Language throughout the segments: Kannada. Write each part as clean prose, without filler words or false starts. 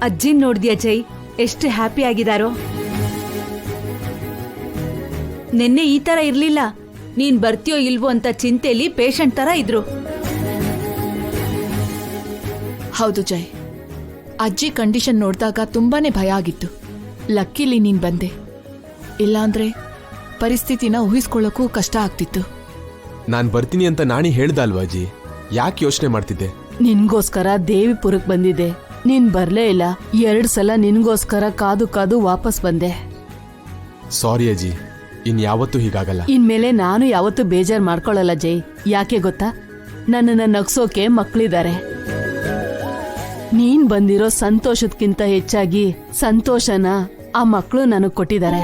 ಅಜ್ಜಿನ್ ನೋಡ್ದ್ಯಾ ಜೈ, ಎಷ್ಟು ಹ್ಯಾಪಿ ಆಗಿದಾರೋ. ನಿನ್ನೆ ಈ ತರ ಇರ್ಲಿಲ್ಲ. ನೀನ್ ಬರ್ತೀಯೋ ಇಲ್ವೋ ಅಂತ ಚಿಂತೆಲಿ ಪೇಷಂಟ್ ತರ ಇದ್ರು. ಹೌದು ಜೈ, ಅಜ್ಜಿ ಕಂಡೀಷನ್ ನೋಡಿದಾಗ ತುಂಬಾನೇ ಭಯ ಆಗಿತ್ತು. ಲಕ್ಕಿಲಿ ನೀನ್ ಬಂದೆ, ಇಲ್ಲಾಂದ್ರೆ ಪರಿಸ್ಥಿತಿನ ಊಹಿಸ್ಕೊಳ್ಳೋಕ್ಕೂ ಕಷ್ಟ ಆಗ್ತಿತ್ತು. ನಾನ್ ಬರ್ತೀನಿ ಅಂತ ನಾಣಿ ಹೇಳ್ದ ಅಲ್ವಾ ಅಜ್ಜಿ, ಯಾಕೆ ಯೋಚನೆ ಮಾಡ್ತಿದ್ದೆ? ನಿನ್ಗೋಸ್ಕರ ದೇವಿಪುರಕ್ ಬಂದಿದ್ದೆ, ನೀನ್ ಬರ್ಲೇ ಇಲ್ಲ. 2 ಸಲ ನಿನ್ಗೋಸ್ಕರ ಕಾದು ಕಾದು ವಾಪಸ್ ಬಂದೆ. ಸಾರಿ ಅಜ್ಜಿ, ಇನ್ಯಾವತ್ತೂ ಹೀಗಾಗಲ್ಲ. ಇನ್ಮೇಲೆ ನಾನು ಯಾವತ್ತೂ ಬೇಜಾರ್ ಮಾಡ್ಕೊಳ್ಳಲ್ಲ ಜೈ. ಯಾಕೆ ಗೊತ್ತಾ, ನನ್ನನ್ನ ನಗ್ಸೋಕೆ ಮಕ್ಳಿದ್ದಾರೆ. ನೀನ್ ಬಂದಿರೋ ಸಂತೋಷದ್ಕಿಂತ ಹೆಚ್ಚಾಗಿ ಸಂತೋಷನ ಆ ಮಕ್ಕಳು ನನಗ್ ಕೊಟ್ಟಿದ್ದಾರೆ.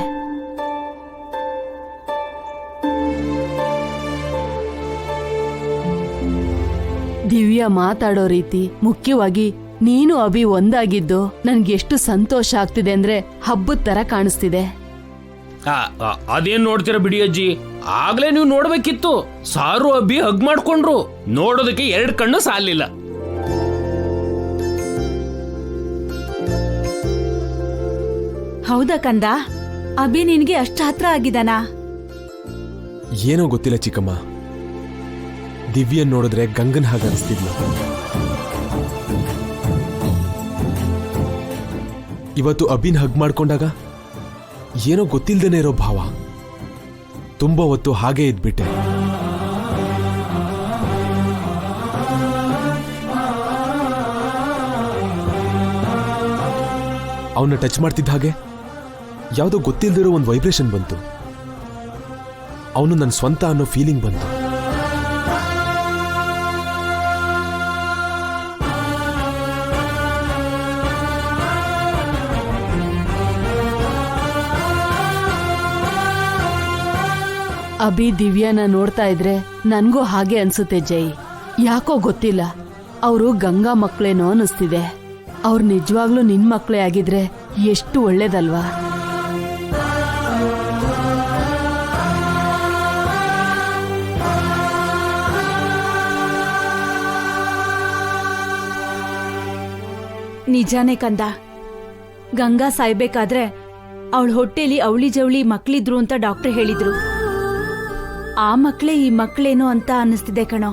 ದಿವ್ಯಾ ಮಾತಾಡೋ ರೀತಿ, ಮುಖ್ಯವಾಗಿ ನೀನು ಅಭಿ ಒಂದಾಗಿದ್ದು ನನ್ಗೆಷ್ಟು ಸಂತೋಷ ಆಗ್ತಿದೆ ಅಂದ್ರೆ ಹಬ್ಬದ ತರ ಕಾಣಿಸ್ತಿದೆ. ಅದೇನ್ ನೋಡ್ತೀರ ಬಿಡಿ ಅಜ್ಜಿ, ಆಗ್ಲೇ ನೀವು ನೋಡ್ಬೇಕಿತ್ತು. ಸಾರು ಅಬ್ಬಿ ಹಗ್ ಮಾಡ್ಕೊಂಡ್ರು, ನೋಡೋದಕ್ಕೆ 2 ಕಣ್ಣು ಸಾಲಿಲ್ಲ. ಹೌದಾ ಕಂದ, ಅಭಿ ನಿನ್ಗೆ ಅಷ್ಟು ಹತ್ರ ಆಗಿದಾನಾ? ಏನೋ ಗೊತ್ತಿಲ್ಲ ಚಿಕ್ಕಮ್ಮ, ದಿವ್ಯನ್ ನೋಡಿದ್ರೆ ಗಂಗನ್ ಹಾಗೆ ಅನಿಸ್ತಿದ್ಲು. ಇವತ್ತು ಅಭಿನ್ ಹಗ್ ಮಾಡ್ಕೊಂಡಾಗ ಏನೋ ಗೊತ್ತಿಲ್ದೇನೆ ಇರೋ ಭಾವ. ತುಂಬಾ ಹೊತ್ತು ಹಾಗೇ ಇದ್ಬಿಟ್ಟೆ. ಅವನ್ನ ಟಚ್ ಮಾಡ್ತಿದ್ದ ಹಾಗೆ ಯಾವುದೋ ಗೊತ್ತಿಲ್ದಿರೋ ಒಂದು ವೈಬ್ರೇಷನ್ ಬಂತು. ಅವನು ನನ್ನ ಸ್ವಂತ ಅನ್ನೋ ಫೀಲಿಂಗ್ ಬಂತು. ಅಭಿ ದಿವ್ಯಾನ ನೋಡ್ತಾ ಇದ್ರೆ ನನ್ಗೂ ಹಾಗೆ ಅನ್ಸುತ್ತೆ ಜೈ. ಯಾಕೋ ಗೊತ್ತಿಲ್ಲ, ಅವರು ಗಂಗಾ ಮಕ್ಳೇನೋ ಅನಿಸ್ತಿದೆ. ಅವ್ರು ನಿಜವಾಗ್ಲೂ ನಿನ್ ಮಕ್ಳೇ ಆಗಿದ್ರೆ ಎಷ್ಟು ಒಳ್ಳೇದಲ್ವಾ. ನಿಜಾನೇ ಕಂದ, ಗಂಗಾ ಸಾಯ್ಬೇಕಾದ್ರೆ ಅವಳ ಹೊಟ್ಟೆಲಿ ಅವಳಿ ಜವಳಿ ಮಕ್ಳಿದ್ರು ಅಂತ ಡಾಕ್ಟರ್ ಹೇಳಿದ್ರು. ಆ ಮಕ್ಳೇ ಈ ಮಕ್ಳೇನೋ ಅಂತ ಅನ್ನಿಸ್ತಿದೆ ಕಣೋ.